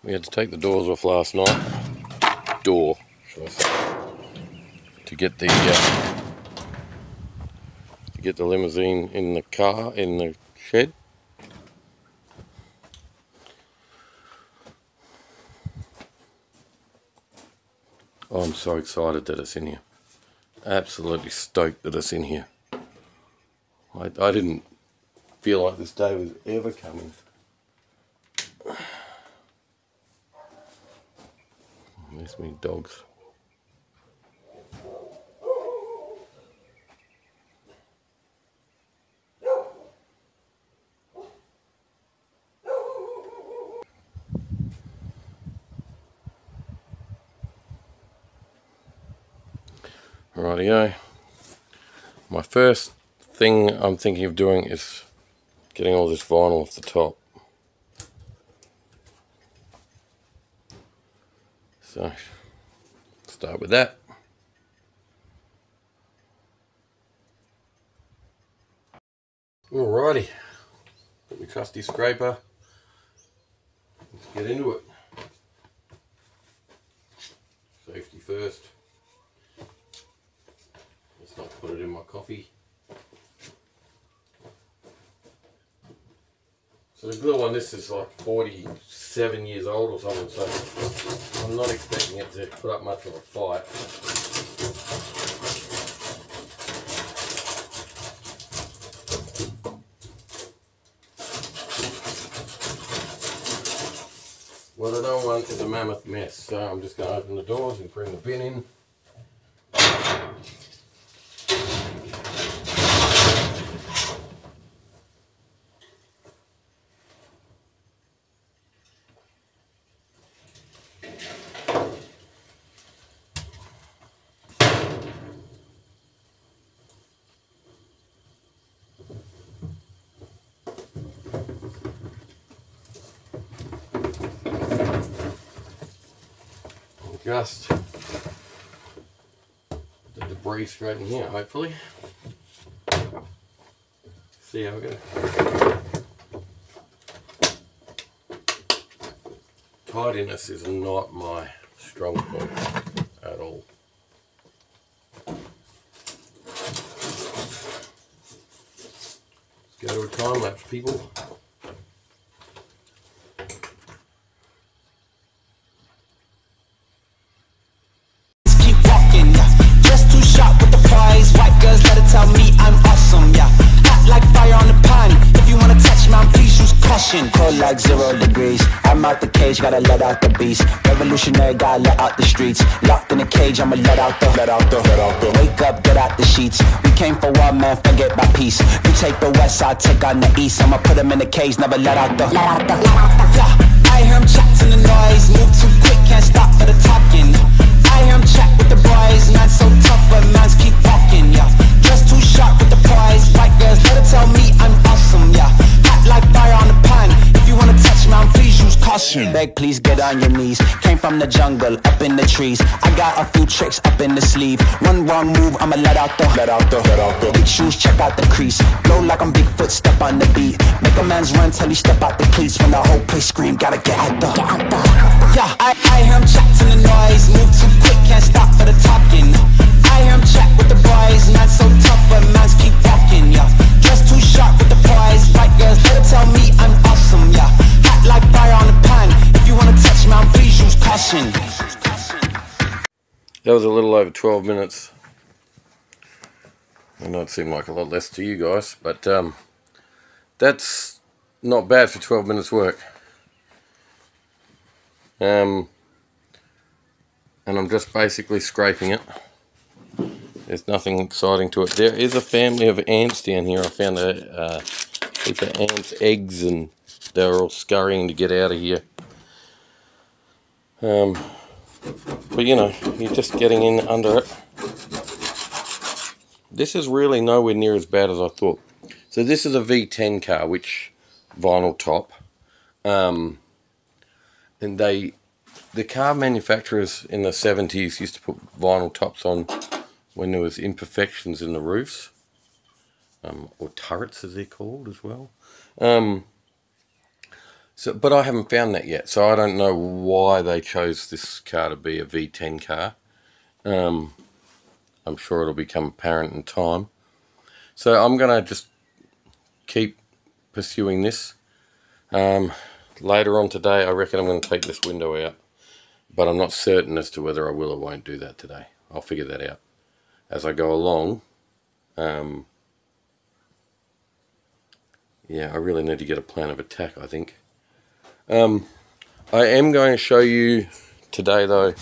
We had to take the doors off last night. Door, should I say, to get the limousine in the car, in the shed. Oh, I'm so excited that it's in here. Absolutely stoked that it's in here. I didn't feel like this day was ever coming. There's me dogs. Rightio. My first thing I'm thinking of doing is getting all this vinyl off the top. So, start with that. Alrighty, got my trusty scraper. Let's get into it. Safety first. Let's not put it in my coffee. So the glue on this is like 47 years old or something, so I'm not expecting it to put up much of a fight. What I don't want is a mammoth mess, so I'm just going to open the doors and bring the bin in. Just the debris straight in here, hopefully. See how we go. Tidiness is not my strong point at all. Let's go to a time lapse, people. Cold like 0 degrees. I'm out the cage, gotta let out the beast. Revolutionary, gotta let out the streets. Locked in a cage, I'ma let out the Wake up, get out the sheets. We came for war, man, forget my peace. You take the west, I'll take on the east. I'ma put him in the cage, never let out the Yeah, I hear him chatting the noise. Move too quick, can't stop for the talking. I hear him chat with the boys. Man so tough, but mans keep walking, yeah. Dressed too sharp with the prize. White girls, let her tell me I'm awesome, yeah. Like fire on the pan. If you wanna touch me, please use caution. Beg, please get on your knees. Came from the jungle, up in the trees. I got a few tricks up in the sleeve. One wrong move, I'ma let out the Big shoes, check out the crease. Blow like I'm Bigfoot, step on the beat. Make a man's run till he step out the cleats. When the whole place scream, gotta get out the Yeah, I hear him chatting the noise. Move too quick, can't stop for the talking. I hear him chat with the boys. Man so tough, but mans keep walking, yeah. Dressed too sharp with the prize. White girls, let her tell me I'm awesome, yeah. Hot like fire on the pan. If you wanna touch me, please use caution. That was a little over 12 minutes. I know it seemed like a lot less to you guys, but that's not bad for 12 minutes work. And I'm just basically scraping it. There's nothing exciting to it. There is a family of ants down here. I found a heap of ants' eggs, and they're all scurrying to get out of here. But you know, you're just getting in under it. This is really nowhere near as bad as I thought. So this is a V10 car, which vinyl top. And the car manufacturers in the 70s used to put vinyl tops on when there was imperfections in the roofs, or turrets as they're called as well. So, but I haven't found that yet, so I don't know why they chose this car to be a V10 car. I'm sure it'll become apparent in time. So I'm going to just keep pursuing this. Later on today, I reckon I'm going to take this window out, but I'm not certain as to whether I will or won't do that today. I'll figure that out as I go along. Yeah, I really need to get a plan of attack, I think. I am going to show you today, though,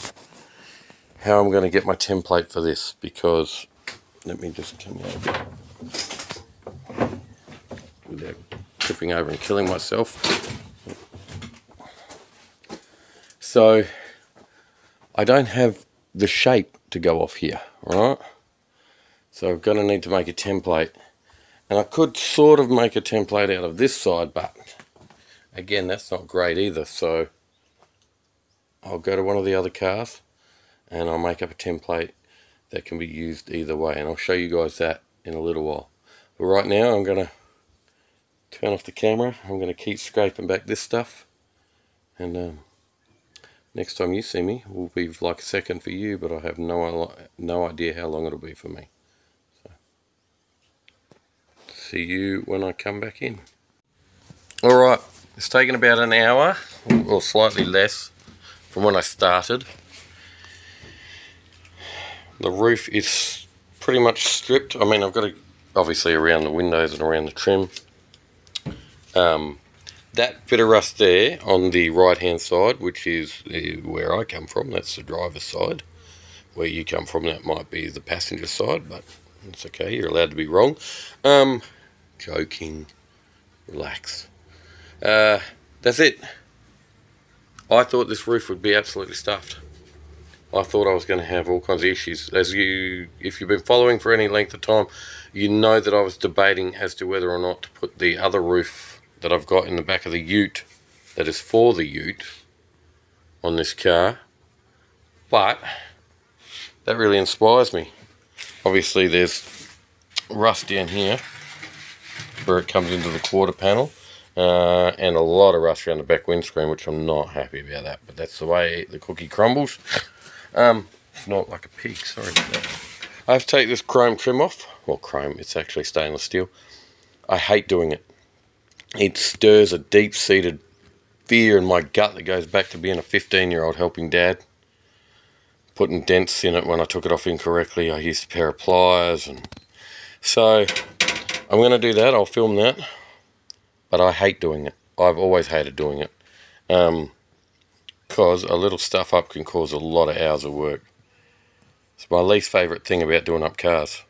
how I'm going to get my template for this, because let me just come out a bit without tripping over and killing myself. So I don't have the shape to go off here, right? So I'm going to need to make a template, and I could sort of make a template out of this side, but again, that's not great either. So I'll go to one of the other cars and I'll make up a template that can be used either way, and I'll show you guys that in a little while. But right now I'm going to turn off the camera. I'm going to keep scraping back this stuff, and next time you see me will be like a second for you, but I have no idea how long it'll be for me. So, see you when I come back in. Alright, it's taken about an hour or slightly less from when I started. The roof is pretty much stripped. I mean, I've got it obviously around the windows and around the trim. That bit of rust there on the right hand side, which is where I come from, that's the driver's side. Where you come from, that might be the passenger side, but it's okay, you're allowed to be wrong. Joking, relax. That's it. I thought this roof would be absolutely stuffed. I thought I was going to have all kinds of issues. If you've been following for any length of time, you know that I was debating as to whether or not to put the other roof that I've got in the back of the ute, that is for the ute, on this car. But that really inspires me. Obviously there's rust down here where it comes into the quarter panel, and a lot of rust around the back windscreen, which I'm not happy about that, but that's the way the cookie crumbles. Not like a pig, sorry about that. I have to take this chrome trim off. Well, chrome, it's actually stainless steel. I hate doing it. It stirs a deep-seated fear in my gut that goes back to being a 15-year-old helping Dad, putting dents in it when I took it off incorrectly. I used a pair of pliers, and so I'm going to do that. I'll film that, but I hate doing it. I've always hated doing it, because a little stuff up can cause a lot of hours of work. It's my least favourite thing about doing up cars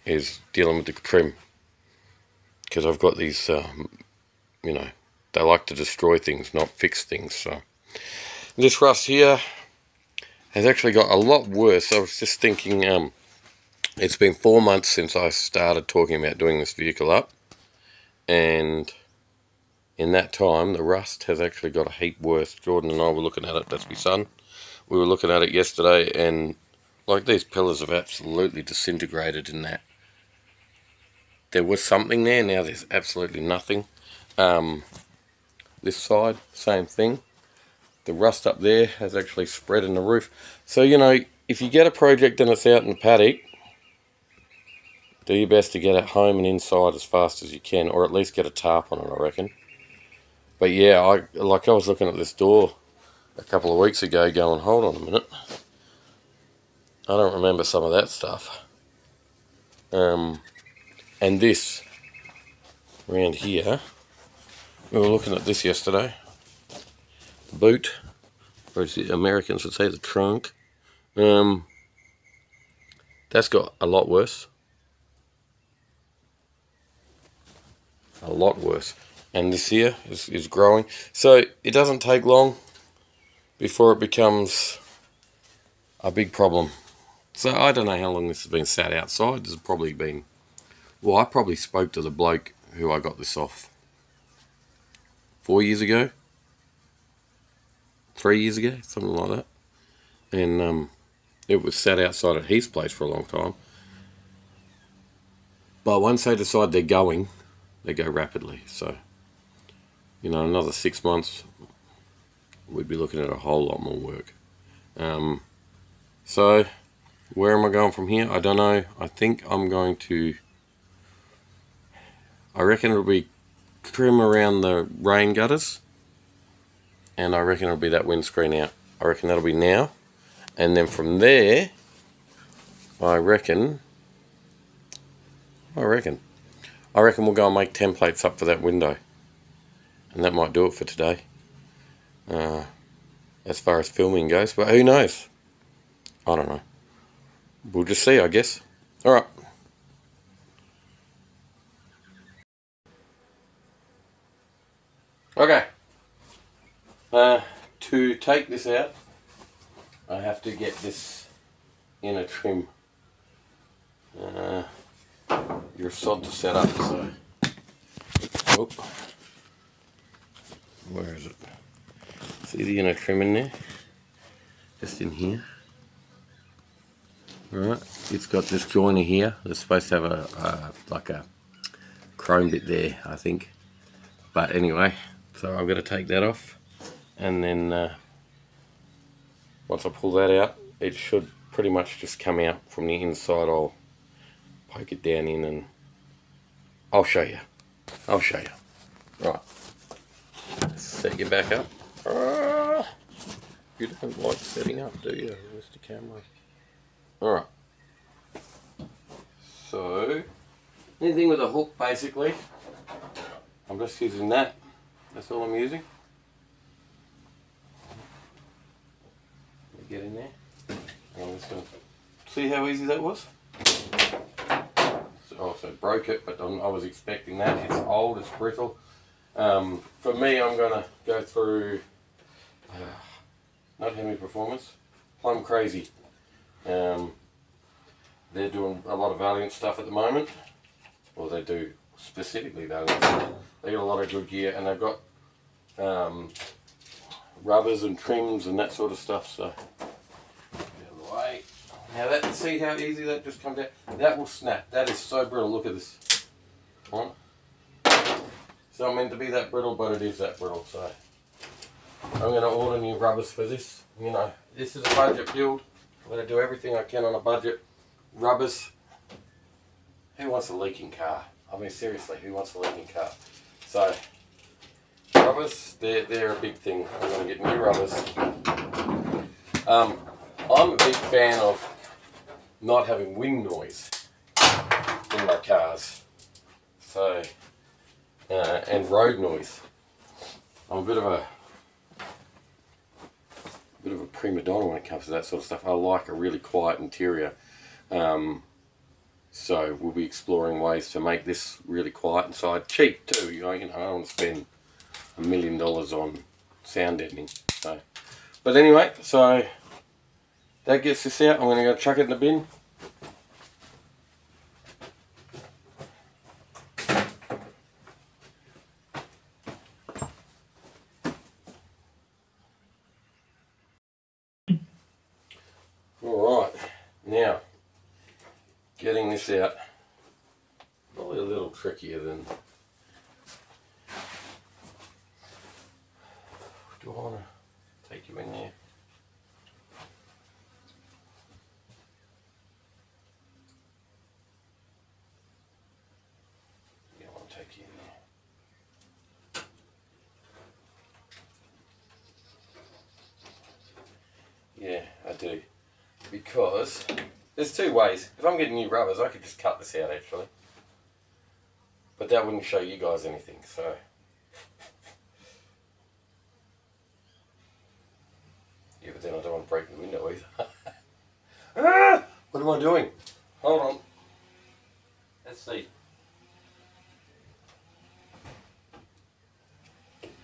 is dealing with the trim, because I've got these, you know, they like to destroy things, not fix things. So this rust here has actually got a lot worse. I was just thinking, it's been 4 months since I started talking about doing this vehicle up, and in that time the rust has actually got a heap worse. Jordan and I were looking at it, that's my son. We were looking at it yesterday, and like, these pillars have absolutely disintegrated in that. There was something there, now there's absolutely nothing. This side, same thing. The rust up there has actually spread in the roof. So, you know, if you get a project and it's out in the paddock, do your best to get it home and inside as fast as you can, or at least get a tarp on it, I reckon. But yeah, I was looking at this door a couple of weeks ago going, hold on a minute, I don't remember some of that stuff. And this around here, we were looking at this yesterday, the boot, or as the Americans would say, the trunk. That's got a lot worse. A lot worse. And this here is growing. So it doesn't take long before it becomes a big problem. So I don't know how long this has been sat outside. This has probably been, well, I probably spoke to the bloke who I got this off 4 years ago, 3 years ago, something like that. And it was sat outside at his place for a long time. But once they decide they're going, they go rapidly. So you know, another 6 months, we'd be looking at a whole lot more work. So where am I going from here? I don't know. I think I'm going to, I reckon it'll be trim around the rain gutters, and I reckon it'll be that windscreen out. I reckon that'll be now, and then from there, I reckon we'll go and make templates up for that window, and that might do it for today, as far as filming goes. But who knows? I don't know. We'll just see, I guess. All right. Okay. To take this out, I have to get this inner trim. You're a sod to set up, so. Oh. Where is it? See the inner trim in there? Just in here. Alright, it's got this joiner here. It's supposed to have like a chrome bit there, I think. But anyway, so I'm going to take that off, and then once I pull that out, it should pretty much just come out from the inside. I'll poke it down in and I'll show you. Right, set you back up. You don't like setting up, do you, Mr. Camera? Alright, so anything with a hook, basically, I'm just using that. That's all I'm using. Get in there. And I'm just going to see how easy that was. So broke it, but I was expecting that. It's old, it's brittle. For me, I'm going to go through not Hemi Performance, Plum Crazy. They're doing a lot of Valiant stuff at the moment. Well, they do specifically Valiant. They got a lot of good gear, and they've got rubbers and trims and that sort of stuff. So, get out of the way. Now see how easy that just comes out? That will snap. That is so brittle. Look at this. Right? It's not meant to be that brittle, but it is that brittle. So, I'm going to order new rubbers for this. You know, this is a budget build. I'm going to do everything I can on a budget. Rubbers. Who wants a leaking car? I mean, seriously, who wants a leaking car? So, rubbers, they're a big thing. I'm going to get new rubbers. I'm a big fan of not having wind noise in my cars. So, and road noise. I'm a bit of a prima donna when it comes to that sort of stuff. I like a really quiet interior. So we'll be exploring ways to make this really quiet inside. Cheap too, you know, I don't want to spend $1 million on sound deadening. So, but anyway, so that gets this out. I'm going to go chuck it in the bin. Alright, now getting this out, probably a little trickier than, do I want to take you in there? Yeah, I want to take you in there. Yeah, I do. Because there's two ways. If I'm getting new rubbers, I could just cut this out actually. But that wouldn't show you guys anything, so. Yeah, but then I don't want to break the window either. Ah! What am I doing? Hold on. Let's see.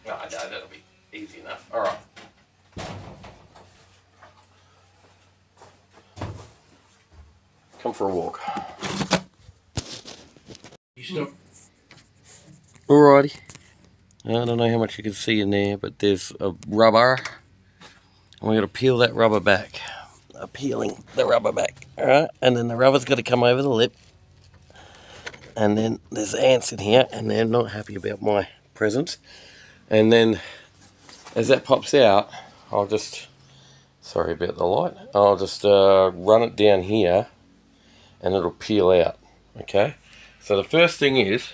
No, that'll be easy enough. Alright. Come for a walk. You stop. Alrighty. I don't know how much you can see in there, but there's a rubber. And we're going to peel that rubber back. Peeling the rubber back. Alright, and then the rubber's got to come over the lip. And then there's ants in here, and they're not happy about my presence. And then as that pops out, I'll just, sorry about the light, I'll just run it down here and it'll peel out. Okay, so the first thing is,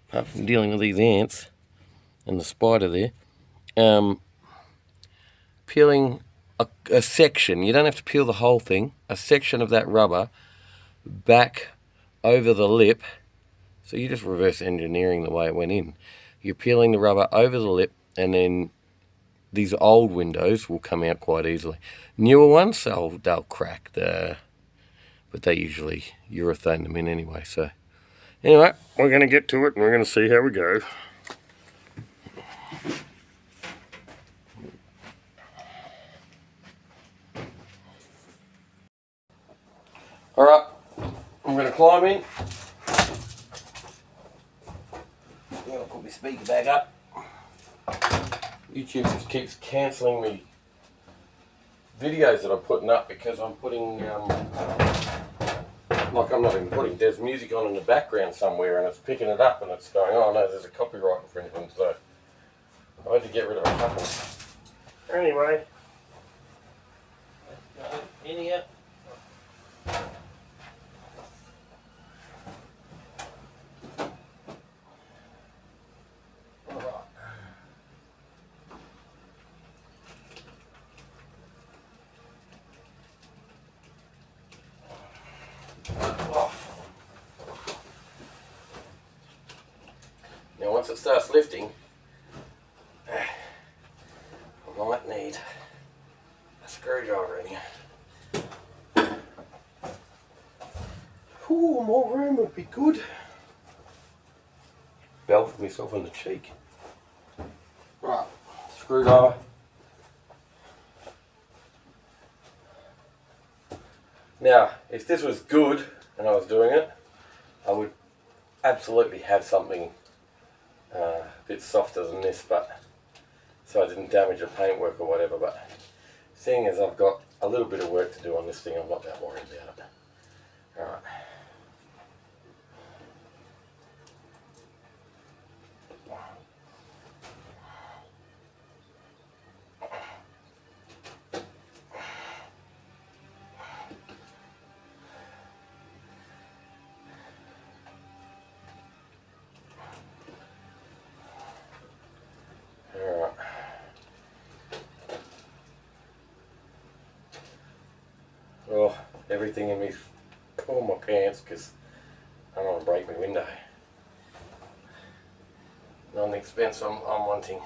apart from dealing with these ants and the spider there, peeling a section, you don't have to peel the whole thing, a section of that rubber back over the lip. So you're just reverse engineering the way it went in. You're peeling the rubber over the lip, and then these old windows will come out quite easily. Newer ones, they'll crack, but they usually urethane them in anyway. So anyway, we're going to get to it and we're going to see how we go. Alright, I'm going to climb in. I'm going to put my speaker back up. YouTube just keeps cancelling me videos that I'm putting up because I'm putting, like I'm not even putting, there's music on in the background somewhere and it's picking it up and it's going, oh no, there's a copyright infringement, so I had to get rid of a couple. Anyway, let's go in here. Now once it starts lifting, I might need a screwdriver in here. Ooh, more room would be good. Belted myself in the cheek. Right, screwdriver. Now, if this was good and I was doing it, I would absolutely have something a bit softer than this, but so I didn't damage the paintwork or whatever. But seeing as I've got a little bit of work to do on this thing, I'm not that worried about it. Alright. Oh, everything in me pulling my pants because I don't want to break my window. Not an expense I'm wanting.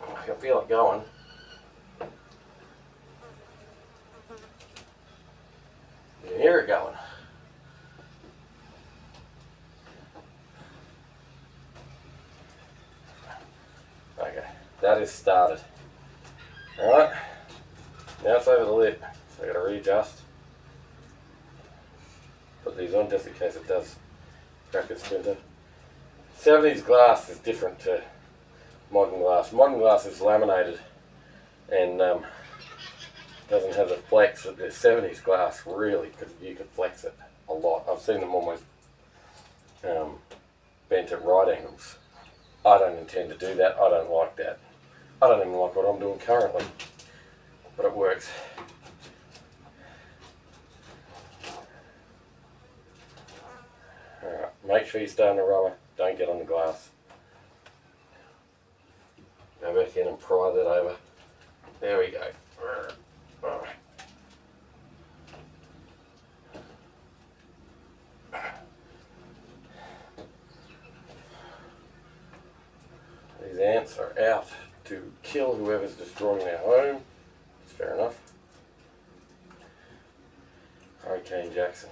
I can feel it going. You can hear it going. Okay, that is started. Alright, now it's over the lip, so I've got to readjust. Put these on just in case it does crack its splinter. 70s glass is different to modern glass. Modern glass is laminated and doesn't have the flex that the 70s glass really, because you can flex it a lot. I've seen them almost bent at right angles. I don't intend to do that. I don't like that. I don't even like what I'm doing currently, but it works. Alright, make sure you stay on the rubber, don't get on the glass. Go back in and pry that over. There we go. These ants are out to kill whoever's destroying our home. It's fair enough. Hurricane Jackson.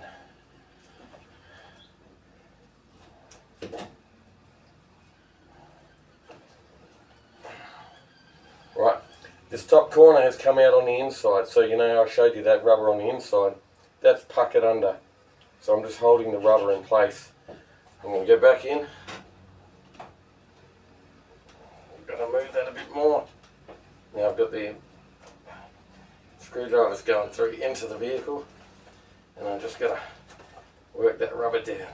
Right, this top corner has come out on the inside, so you know I showed you that rubber on the inside. That's puckered under. So I'm just holding the rubber in place. I'm going to go back in. Got to move that a bit more. Now I've got the screwdrivers going through into the vehicle, And I'm just going to work that rubber down.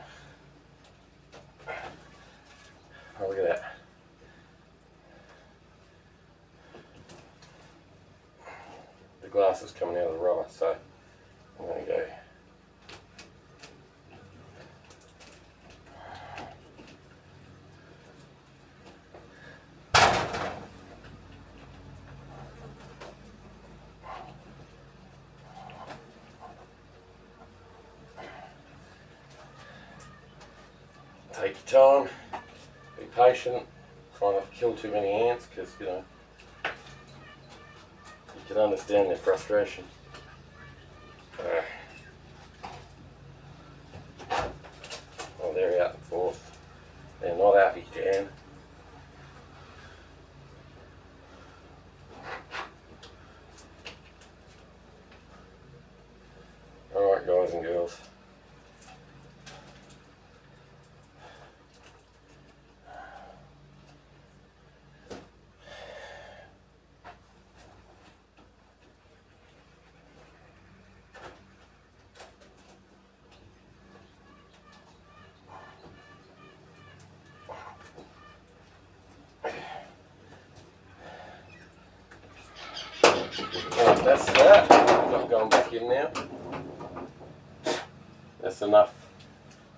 Oh, look at that. The glass is coming out of the rubber, so I'm going to go. Take your time, be patient, try not to kill too many ants because, you know, you can understand their frustration. Oh, they're out and forth. They're not happy, Jan. Alright, guys and girls. Right, that's that. I'm not going back in now. That's enough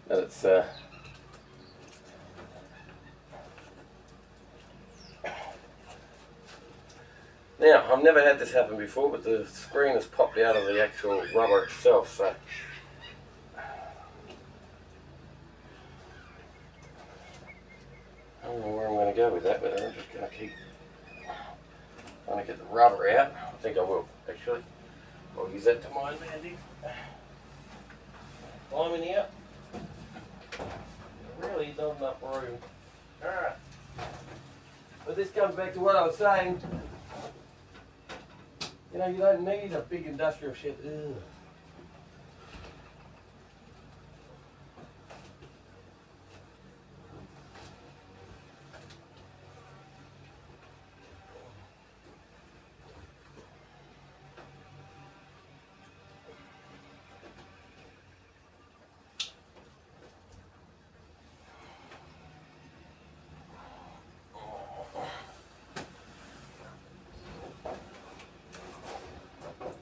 that it's now, I've never had this happen before, but the screen has popped out of the actual rubber itself, so I don't know where I'm going to go with that, but I'm just going to keep trying to get the rubber out. I think I will, actually. I'll use that to my advantage. Climbing here. Really not enough room. Alright. But this comes back to what I was saying. You know, you don't need a big industrial shed. Ugh.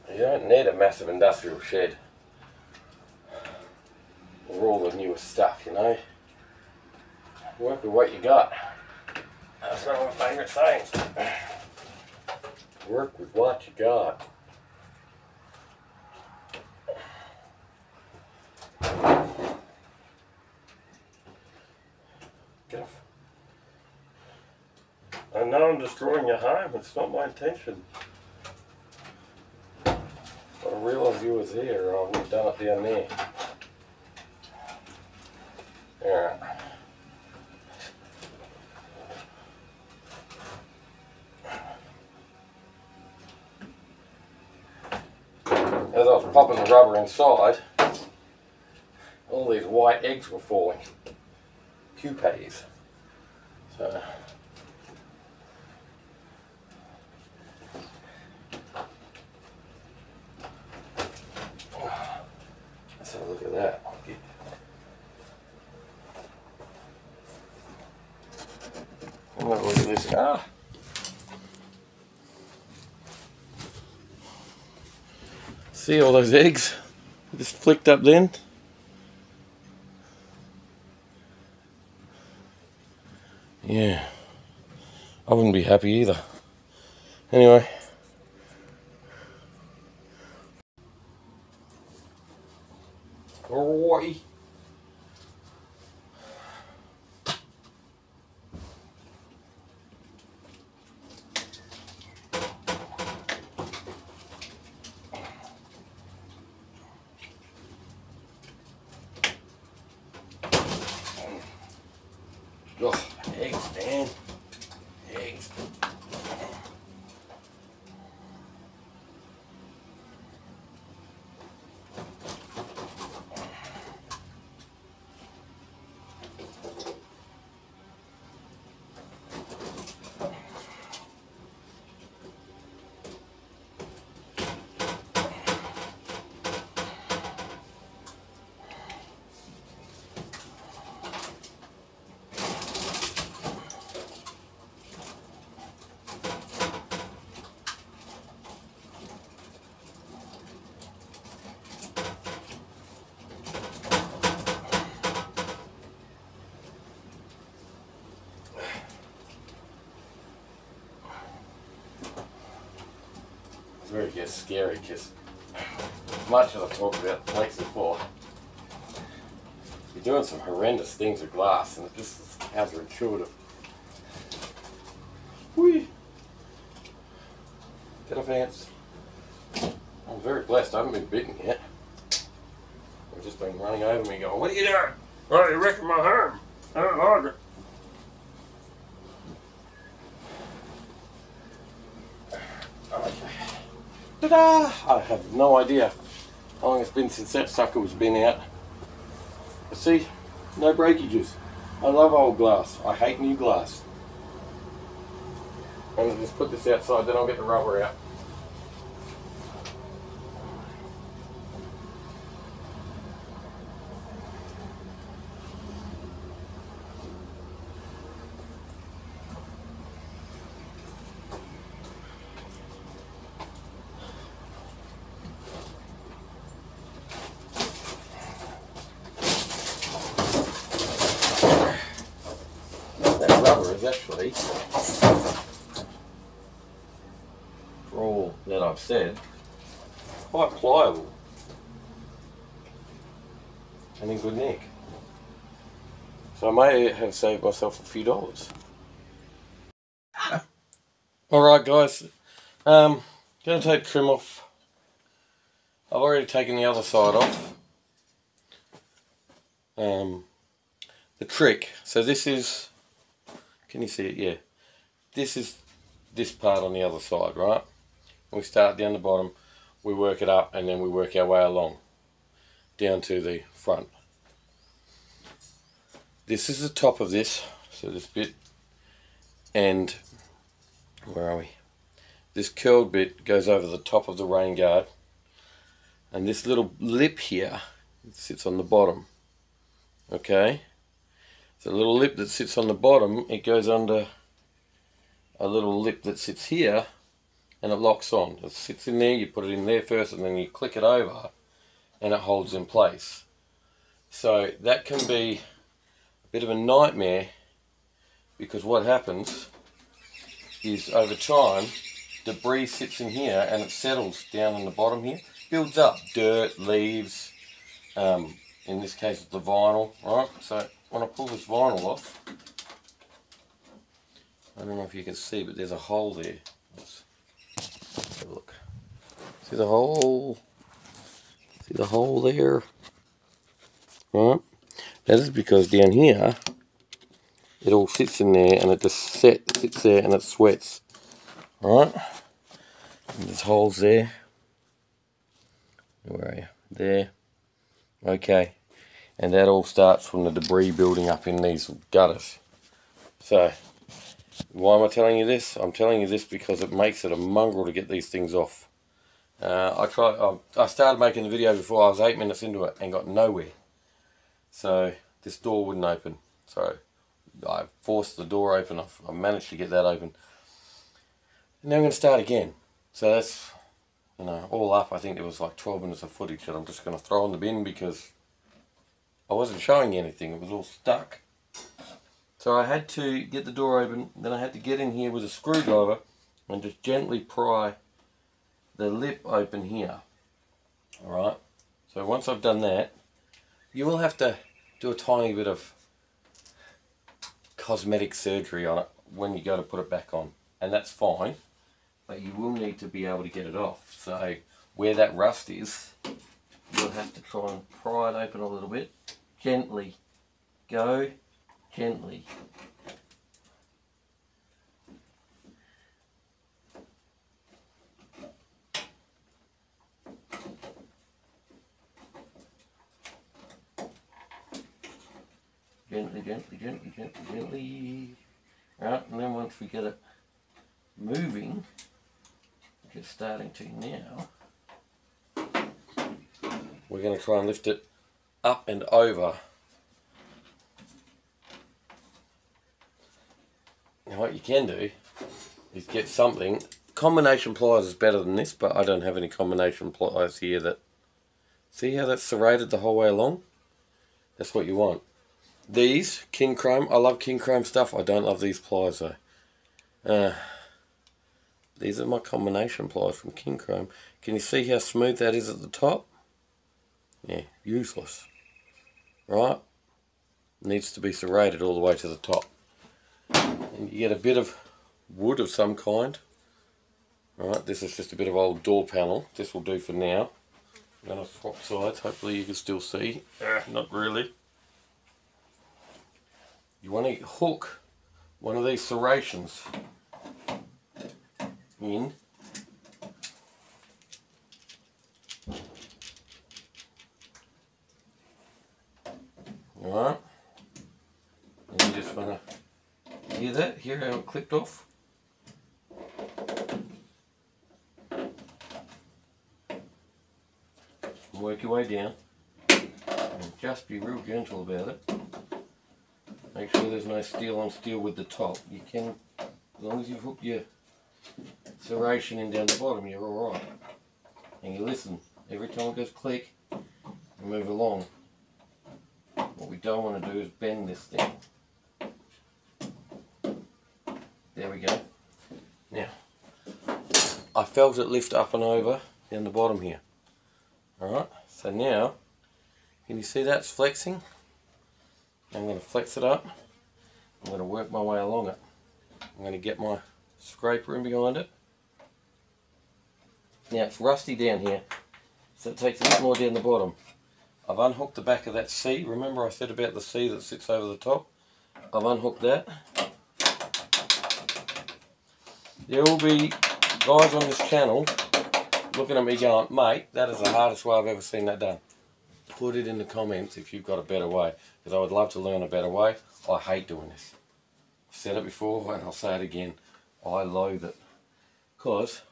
You don't need a massive industrial shed or all the newest stuff, you know. Work with what you got. That's one of my favourite sayings. Work with what you got. Get off. I know I'm destroying your home. It's not my intention. I realised you was here, or I would have done it down there. Alright. As I was popping the rubber inside, all these white eggs were falling. Pupaes. So let's have a look at that. I'm going to look at this. See all those eggs just flicked up then? Yeah, I wouldn't be happy either. Anyway. Alrighty. Oh, eggs, man. Eggs. It's very scary because much as I talked about the flakes before, you're doing some horrendous things with glass and it just is counterintuitive. Whee! Get off, ants. I'm very blessed, I haven't been bitten yet. They've just been running over me going, "What are you doing? Oh, you're wrecking my home. I don't like it." Okay. Ta-da! I have no idea how long it's been since that sucker was been out. But see, no breakages. I love old glass. I hate new glass. I'm going to just put this outside, then I'll get the rubber out. That rubber is actually, for all that I've said, quite pliable and in good nick. So I may have saved myself a few dollars. Alright guys, going to take trim off. I've already taken the other side off. The trick, so this is, can you see it? Yeah. This is this part on the other side, right? We start down the bottom, we work it up, and then we work our way along down to the front. This is the top of this, so this bit, and where are we? This curled bit goes over the top of the rain guard, and this little lip here sits on the bottom. Okay, so the little lip that sits on the bottom, it goes under a little lip that sits here, and it locks on. It sits in there, you put it in there first, and then you click it over, and it holds in place. So that can be a bit of a nightmare, because what happens is over time, debris sits in here, and it settles down on the bottom here, builds up dirt, leaves, in this case it's the vinyl, right? So when I pull this vinyl off, I don't know if you can see, but there's a hole there. Let's have a look. See the hole? See the hole there? Right? That is because down here, it all sits in there and it just sits there and it sweats. Right? And there's holes there. Where are you? There. Okay. And that all starts from the debris building up in these gutters. So, why am I telling you this? I'm telling you this because it makes it a mongrel to get these things off. I started making the video before I was 8 minutes into it and got nowhere. So, this door wouldn't open. So, I forced the door open. I managed to get that open. And now I'm going to start again. So that's, you know, all up, I think there was like 12 minutes of footage that I'm just going to throw in the bin because I wasn't showing you anything. It was all stuck. So I had to get the door open, then I had to get in here with a screwdriver and just gently pry the lip open here. Alright, so once I've done that, you will have to do a tiny bit of cosmetic surgery on it when you go to put it back on. And that's fine, but you will need to be able to get it off. So where that rust is, you'll have to try and pry it open a little bit. Gently. Go gently. Gently, gently, gently, gently, gently. Right, and then once we get it moving, which it's starting to now, we're going to try and lift it up and over. Now what you can do is get something. Combination pliers is better than this, but I don't have any combination pliers here that... See how that's serrated the whole way along? That's what you want. These, King Chrome, I love King Chrome stuff. I don't love these pliers though. These are my combination pliers from King Chrome. Can you see how smooth that is at the top? Yeah, useless. Right? Needs to be serrated all the way to the top. And you get a bit of wood of some kind. Right, this is just a bit of old door panel. This will do for now. I'm going to swap sides. Hopefully you can still see. Not really. You want to hook one of these serrations in. Alright. And you just want to hear that? Hear how it clipped off? Work your way down and just be real gentle about it. Make sure there's no steel on steel with the top. You can, as long as you've hooked your serration in down the bottom, you're alright. And you listen, every time it goes click, you move along. What we don't want to do is bend this thing. There we go. Now, I felt it lift up and over down the bottom here. Alright, so now, can you see that's flexing? I'm going to flex it up. I'm going to work my way along it. I'm going to get my scraper in behind it. Now it's rusty down here, so it takes a bit more down the bottom. I've unhooked the back of that C. Remember I said about the C that sits over the top? I've unhooked that. There will be guys on this channel looking at me going, mate, that is the hardest way I've ever seen that done. Put it in the comments if you've got a better way, because I would love to learn a better way. I hate doing this. I've said it before and I'll say it again. I loathe it. Because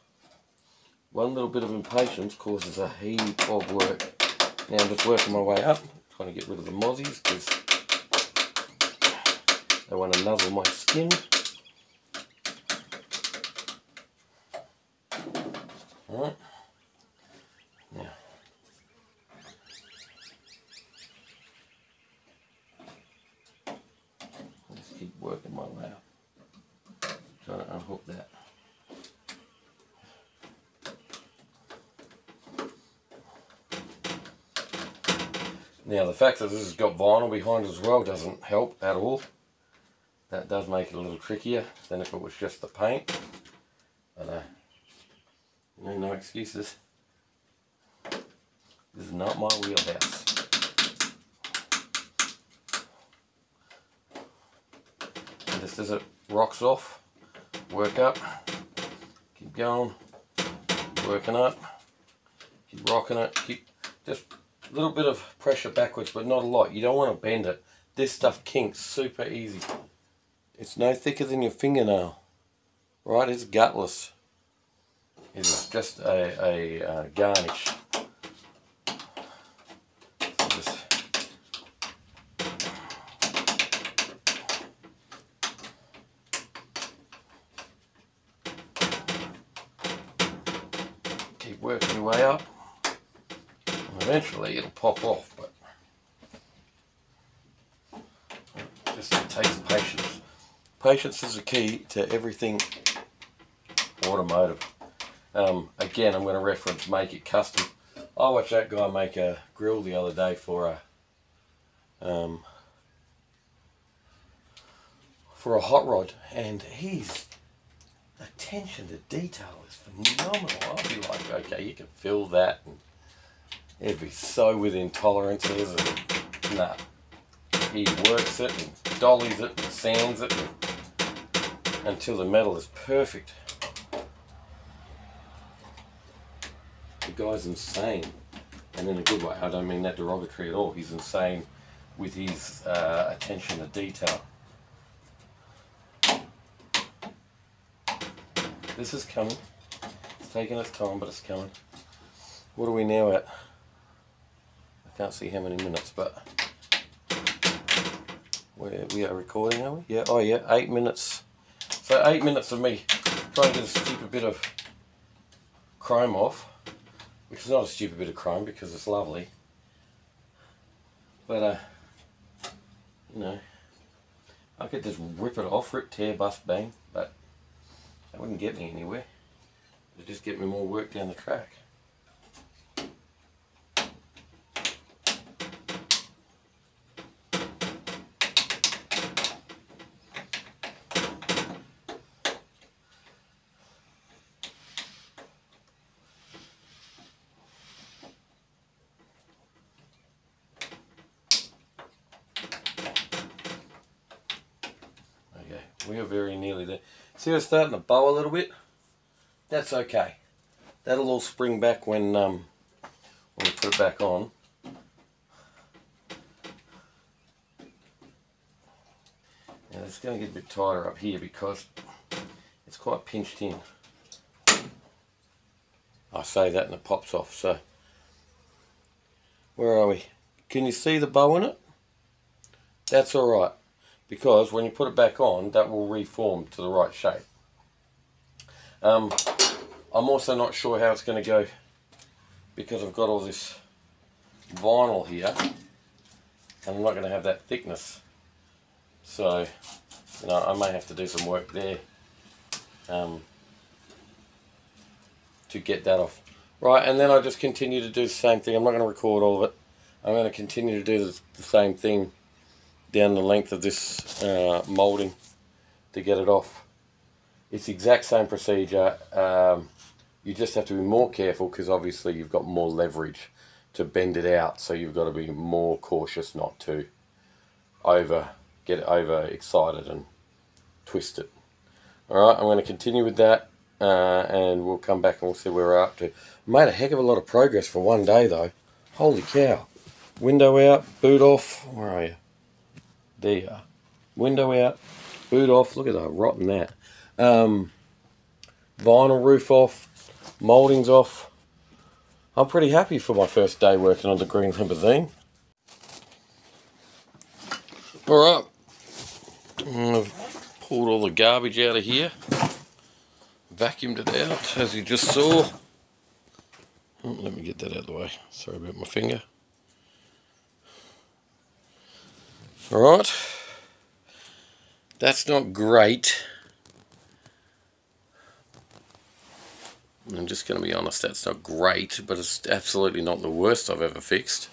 one little bit of impatience causes a heap of work. Now I'm just working my way up, trying to get rid of the mozzies because they want to nuzzle my skin. Alright. Now, just keep working my way up. Trying to unhook that. Now the fact that this has got vinyl behind it as well doesn't help at all. That does make it a little trickier than if it was just the paint. But no excuses. This is not my wheelhouse. And just as it rocks off, work up, keep going, working up, keep rocking it, keep just a little bit of pressure backwards, but not a lot. You don't want to bend it. This stuff kinks super easy. It's no thicker than your fingernail, right? It's gutless. It's just a garnish. So just keep working your way up. Eventually it'll pop off, but just takes patience. Patience is the key to everything automotive. Again, I'm going to reference Make It Custom. I watched that guy make a grill the other day for a hot rod, and his attention to detail is phenomenal. I'll be like, okay, you can fill that, and it'd be so within tolerances, and nah. He works it and dollies it and sands it until the metal is perfect. The guy's insane, and in a good way. I don't mean that derogatory at all. He's insane with his attention to detail. This is coming. It's taking its time, but it's coming. What are we now at? I can't see how many minutes, but we are recording, are we? Yeah. Oh yeah, 8 minutes. So 8 minutes of me trying to get a stupid bit of chrome off, which is not a stupid bit of chrome because it's lovely. But you know, I could just rip it off, rip, tear, bust, bang, but that wouldn't get me anywhere. to just get me more work down the track. We are very nearly there. See, we're starting to bow a little bit. That's okay. That'll all spring back when we put it back on. And it's going to get a bit tighter up here because it's quite pinched in. I say that and it pops off. So, where are we? Can you see the bow in it? That's all right. Because when you put it back on, that will reform to the right shape. I'm also not sure how it's going to go because I've got all this vinyl here and I'm not going to have that thickness. So, you know, I may have to do some work there to get that off. Right, and then I just continue to do the same thing. I'm not going to record all of it. I'm going to continue to do the same thing down the length of this moulding to get it off. It's the exact same procedure. You just have to be more careful because obviously you've got more leverage to bend it out, so you've got to be more cautious not to get over excited and twist it. Alright, I'm going to continue with that and we'll come back and we'll see where we're up to. Made a heck of a lot of progress for one day though. Holy cow. Window out, boot off. Where are you? There you are. Window out, boot off. Look at that, rotten that. Vinyl roof off, mouldings off. I'm pretty happy for my first day working on the green limousine. Alright, I've pulled all the garbage out of here, vacuumed it out as you just saw. Oh, let me get that out of the way. Sorry about my finger. Alright, that's not great. I'm just going to be honest, that's not great, but it's absolutely not the worst I've ever fixed.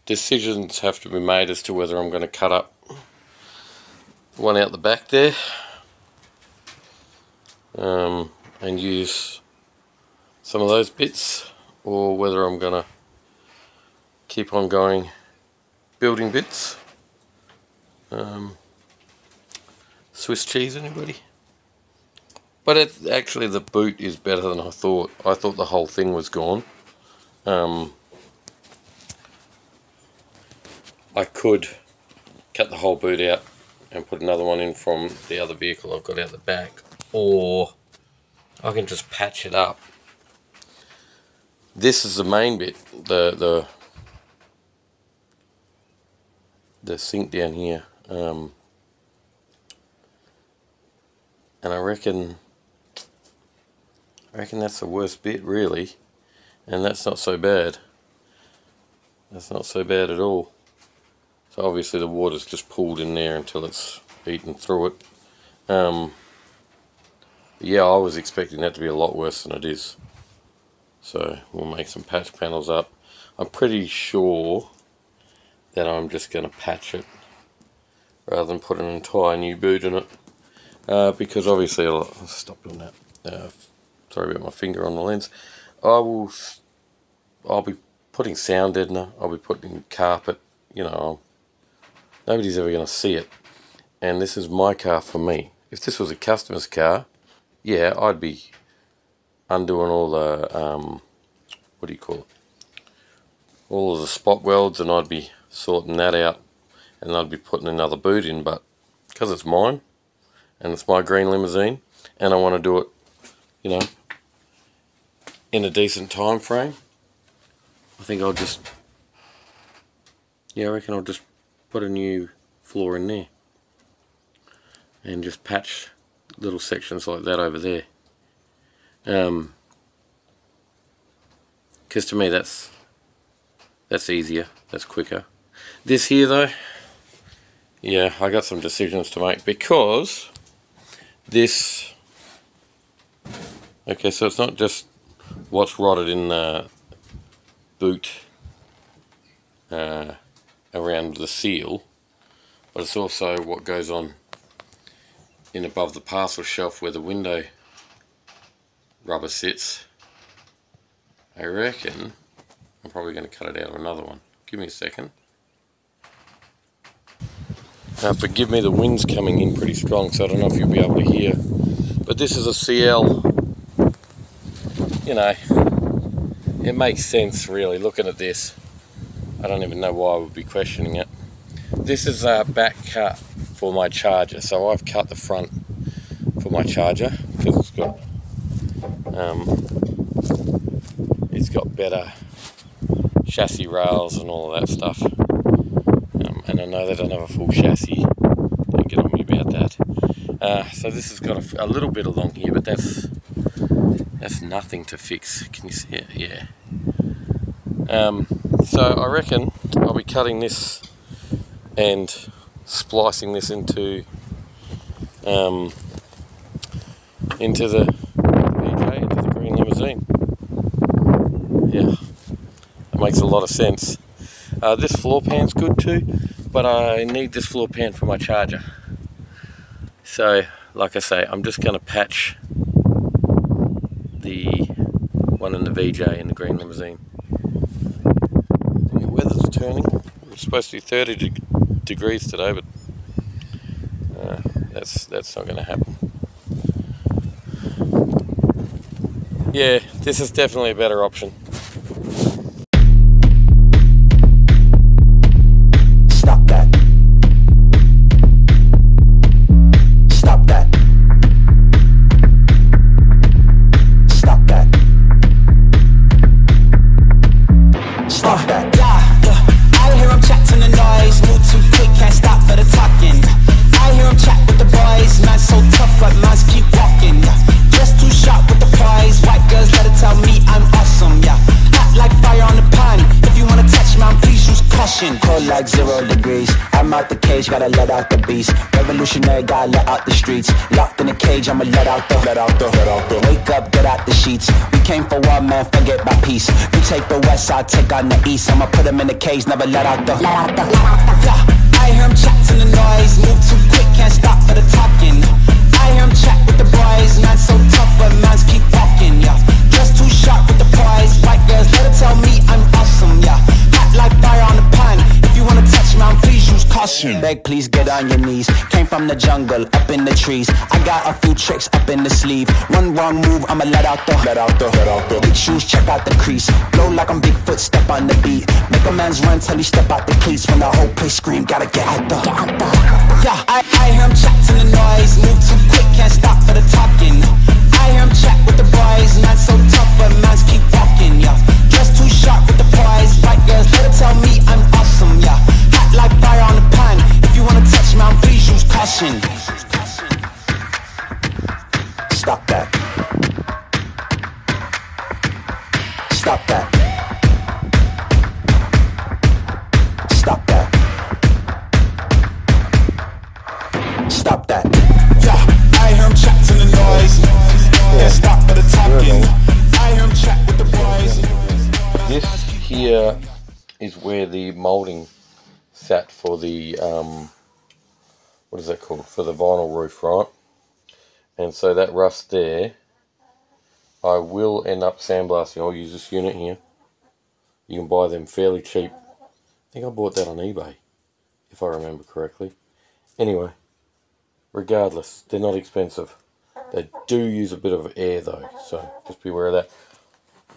Decisions have to be made as to whether I'm going to cut up one out the back there and use some of those bits, or whether I'm going to keep on going building bits. Swiss cheese, anybody? But it's actually, the boot is better than I thought. I thought the whole thing was gone. I could cut the whole boot out and put another one in from the other vehicle I've got out the back, or I can just patch it up. This is the main bit, the sink down here, and I reckon that's the worst bit really, and that's not so bad. That's not so bad at all. So obviously the water's just pooled in there until it's eaten through it. Yeah, I was expecting that to be a lot worse than it is. So we'll make some patch panels up. I'm pretty sure that I'm just going to patch it rather than put an entire new boot in it, because obviously I'll stop doing that. Sorry about my finger on the lens. I'll be putting sound deadener. I'll be putting carpet. You know, nobody's ever going to see it, and this is my car for me. If this was a customer's car, yeah, I'd be undoing all the what do you call it? All of the spot welds, and I'd be sorting that out, and I'd be putting another boot in. But because it's mine and it's my green limousine and I want to do it, you know, in a decent time frame, I think I'll just, yeah, I reckon I'll just put a new floor in there and just patch little sections like that over there, because to me that's easier, that's quicker. This here though, yeah, I got some decisions to make, because this Okay, so it's not just what's rotted in the boot around the seal, but it's also what goes on in above the parcel shelf where the window rubber sits. I reckon I'm probably going to cut it out of another one. Give me a second. Forgive me, the wind's coming in pretty strong, so I don't know if you'll be able to hear. But this is a CL. You know, it makes sense really looking at this. I don't even know why I would be questioning it. This is a back cut for my charger, so I've cut the front for my charger because it's got better chassis rails and all of that stuff. And I know they don't have a full chassis. Don't get on me about that. So this has got a little bit along here, but that's nothing to fix. Can you see it? Yeah. So I reckon I'll be cutting this and splicing this into the VJ, into the green limousine. Yeah, that makes a lot of sense. This floor pan's good too, but I need this floor pan for my charger. So, like I say, I'm just going to patch the one in the VJ in the green limousine. The weather's turning. It's supposed to be 30 degrees today, but that's not going to happen. Yeah, this is definitely a better option. Stop that. Stop that. Stop that. Stop that. I hear him chatting the noise, move too quick, can't stop for the talking. I hear him chat with the boys, man so tough, but mans keep walking. Just too sharp with the prize, white girls let it tell me I'm awesome, yeah. Hot like fire on the pan, if you wanna touch me, please use caution. Cold like 0 degrees, I'm out the cage, gotta let out the beast. Revolutionary, gotta let out the streets. Locked in a cage, I'ma let out the. Wake up, get out the sheets. We came for war, man, forget my peace. You take the west, I'll take on the east. I'ma put him in the cage, never let out the. Yeah, I hear him chatting the noise, move too quick, can't stop for the talking. I hear him chat with the boys, man so tough, but mans keep walking, yeah. Just too sharp with the prize, white girls let it tell me I'm awesome, yeah. Hot like fire on the pan, if you wanna touch me, please use caution. Beg, please get on your knees. Came from the jungle, up in the trees. I got a few tricks up in the sleeve. One wrong move, I'ma let out the. Big shoes, check out the crease. Blow like I'm Bigfoot, step on the beat. Make a man's run till he step out the cleats. When the whole place scream, gotta get out the. Yeah, I hear him chatting the noise, move too quick, can't stop for the talking. I hear him chat with the boys, man so tough, but mans keep walking, yeah. Just too sharp with the prize, white girls let it tell me I'm awesome, yeah. Hot like fire on the pan, if you wanna touch me, please use caution. Stop that. Stop that. Stop that. Stop that. Yeah, I hear him chatting the noise. Yeah, stop for the talking. I hear him chat with the boys. This here is where the moulding sat for the what is that called? For the vinyl roof, right? And so that rust there, I will end up sandblasting. I'll use this unit here. You can buy them fairly cheap. I think I bought that on eBay, if I remember correctly. Anyway, regardless, they're not expensive. They do use a bit of air though, so just be aware of that.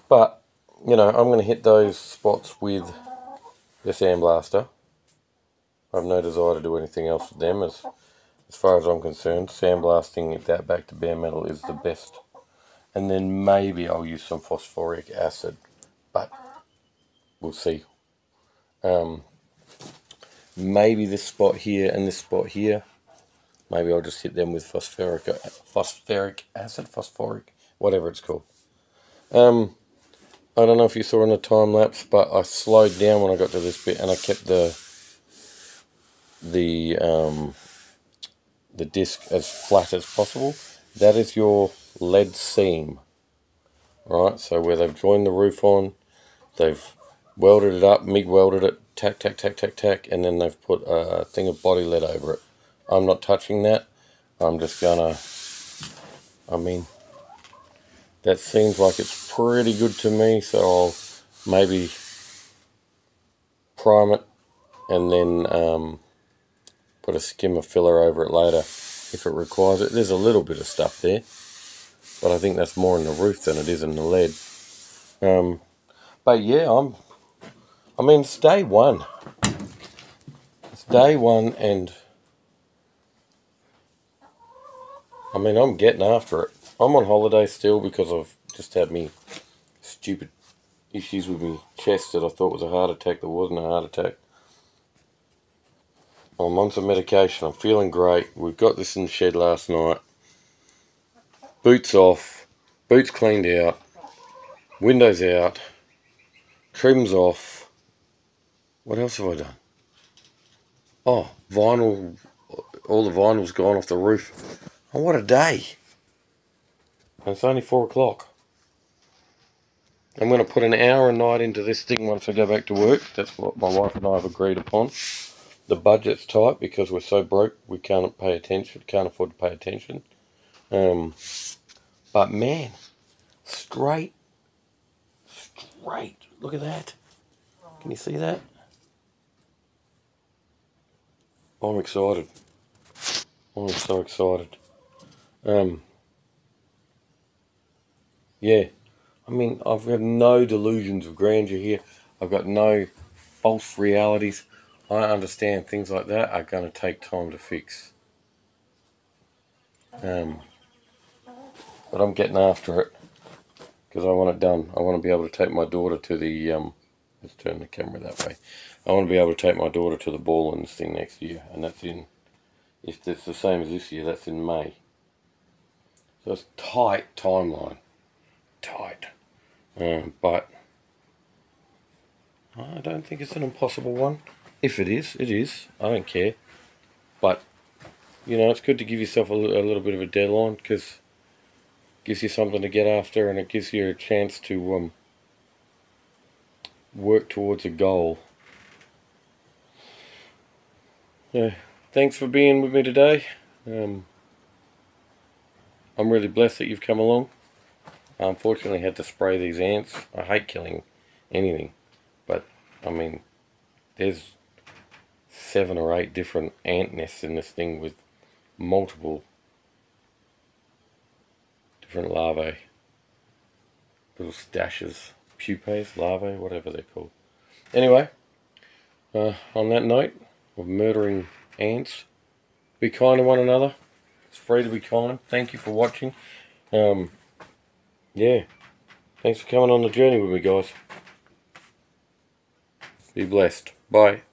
But, you know, I'm going to hit those spots with the sandblaster. I have no desire to do anything else with them. As far as I'm concerned, sandblasting that back to bare metal is the best. And then maybe I'll use some phosphoric acid, but we'll see. Maybe this spot here and this spot here, maybe I'll just hit them with phosphoric acid, whatever it's called. I don't know if you saw in the time lapse, but I slowed down when I got to this bit, and I kept the disc as flat as possible. That is your lead seam. right? So where they've joined the roof on, they've welded it up, MIG welded it, tack, tack, tack, tack, tack, and then they've put a thing of body lead over it. I'm not touching that. I'm just gonna, I mean, that seems like it's pretty good to me, so I'll maybe prime it and then put a skim of filler over it later if it requires it. There's a little bit of stuff there, but I think that's more in the roof than it is in the lead. But yeah, I mean, it's day one. It's day one, and I mean, I'm getting after it. I'm on holiday still because I've just had me stupid issues with my chest that I thought was a heart attack that wasn't a heart attack. I'm on some medication. I'm feeling great. We've got this in the shed last night. Boots off. Boots cleaned out. Windows out. Trims off. What else have I done? Oh, vinyl. All the vinyl's gone off the roof. Oh, what a day. And it's only 4 o'clock. I'm going to put an hour a night into this thing once I go back to work. That's what my wife and I have agreed upon. The budget's tight because we're so broke we can't pay attention, can't afford to pay attention. But man, straight. Look at that. Can you see that? I'm excited. I'm so excited. Yeah. I mean, I've got no delusions of grandeur here. I've got no false realities. I understand things like that are going to take time to fix. But I'm getting after it because I want it done. I want to be able to take my daughter to the, let's turn the camera that way. I want to be able to take my daughter to the ball in this thing next year, and that's in, if it's the same as this year, that's in May. So it's tight timeline. Tight. But I don't think it's an impossible one. If it is, it is. I don't care. But, you know, it's good to give yourself a little bit of a deadline because it gives you something to get after, and it gives you a chance to work towards a goal. Yeah, thanks for being with me today. I'm really blessed that you've come along. I unfortunately had to spray these ants. I hate killing anything, but I mean, there's 7 or 8 different ant nests in this thing with multiple different larvae, little stashes, pupae, larvae, whatever they're called. Anyway, on that note of murdering ants, be kind to one another. It's free to be kind. Thank you for watching. Yeah, thanks for coming on the journey with me, guys. Be blessed. Bye.